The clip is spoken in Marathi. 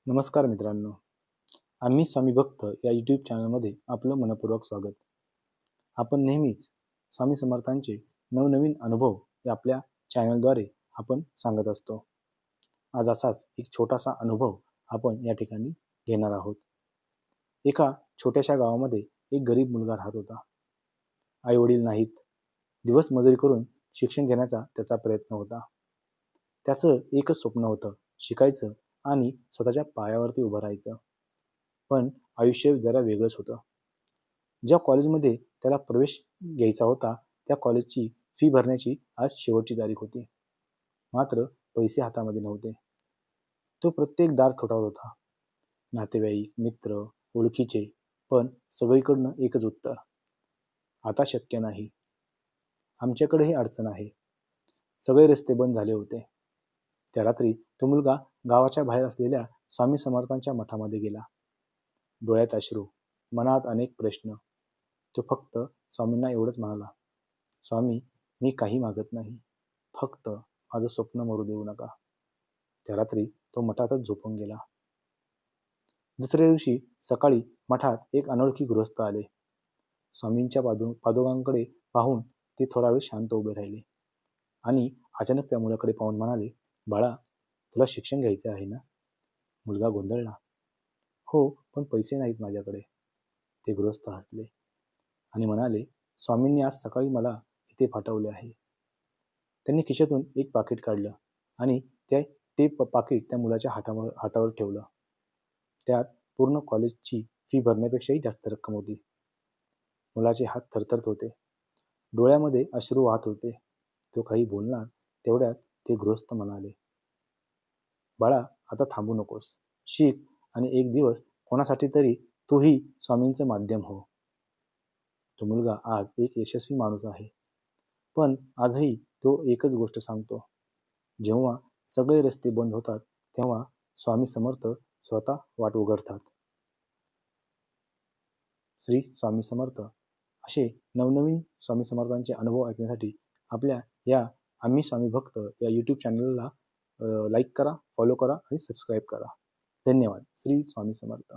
नमस्कार मित्रांनो, आम्ही स्वामी भक्त या यूट्यूब चॅनलमध्ये आपलं मनपूर्वक स्वागत. आपण नेहमीच स्वामी समर्थांचे नवनवीन अनुभव हे आपल्या चॅनलद्वारे आपण सांगत असतो. आज असाच एक छोटासा अनुभव आपण या ठिकाणी घेणार आहोत. एका छोट्याशा गावामध्ये एक गरीब मुलगा राहत होता. आई वडील नाहीत. दिवस मजुरी करून शिक्षण घेण्याचा त्याचा प्रयत्न होता. त्याचं एकच स्वप्न होतं, शिकायचं आणि स्वतःच्या पायावरती उभं राहायचं. पण आयुष्य जरा वेगळंच होतं. ज्या कॉलेजमध्ये त्याला प्रवेश घ्यायचा होता, त्या कॉलेजची फी भरण्याची आज शेवटची तारीख होती. मात्र पैसे हातामध्ये नव्हते. तो प्रत्येक दार ठोठावत होता. नातेवाईक, मित्र, ओळखीचे, पण सगळीकडनं एकच उत्तर, आता शक्य नाही. आमच्याकडेही अडचण आहे. सगळे रस्ते बंद झाले होते. त्या रात्री तो मुलगा गावाच्या बाहेर असलेल्या स्वामी समर्थांच्या मठामध्ये गेला. डोळ्यात अश्रू, मनात अनेक प्रश्न. तो फक्त स्वामींना एवढंच म्हणाला, स्वामी, मी काही मागत नाही. फक्त माझं स्वप्न मरू देऊ नका. त्या रात्री तो मठातच झोपून गेला. दुसऱ्या दिवशी सकाळी मठात एक अनोळखी गृहस्थ आले. स्वामींच्या पादुकांकडे पाहून ते थोडा वेळ शांत उभे राहिले आणि अचानक त्या मुलाकडे पाहून म्हणाले, बाळा, तुला शिक्षण घ्यायचे आहे ना? मुलगा गोंधळला. हो, पण पैसे नाहीत माझ्याकडे. ते गृहस्थ हसले आणि म्हणाले, स्वामींनी आज सकाळी मला इथे पाठवले आहे. त्यांनी खिशातून एक पाकिट काढलं आणि ते पाकिट त्या मुलाच्या हातावर ठेवलं. त्यात पूर्ण कॉलेजची फी भरण्यापेक्षाही जास्त रक्कम होती. मुलाचे हात थरथरत होते. डोळ्यामध्ये अश्रू वाहत होते. तो काही बोलणार तेवढ्यात ते गृहस्थ म्हणाले, बाळा, आता थांबू नकोस. शिक आणि एक दिवस कोणासाठी तरी तूही स्वामींचं माध्यम हो. तो मुलगा आज एक यशस्वी माणूस आहे. पण आजही तो एकच गोष्ट सांगतो, जेव्हा सगळे रस्ते बंद होतात तेव्हा स्वामी समर्थ स्वतः वाट उघडतात. श्री स्वामी समर्थ. असे नवनवीन स्वामी समर्थांचे अनुभव ऐकण्यासाठी आपल्या या आम्ही स्वामी भक्त या यूट्यूब चॅनलला लाईक करा, फॉलो करा आणि सबस्क्राईब करा. धन्यवाद. श्री स्वामी समर्थ.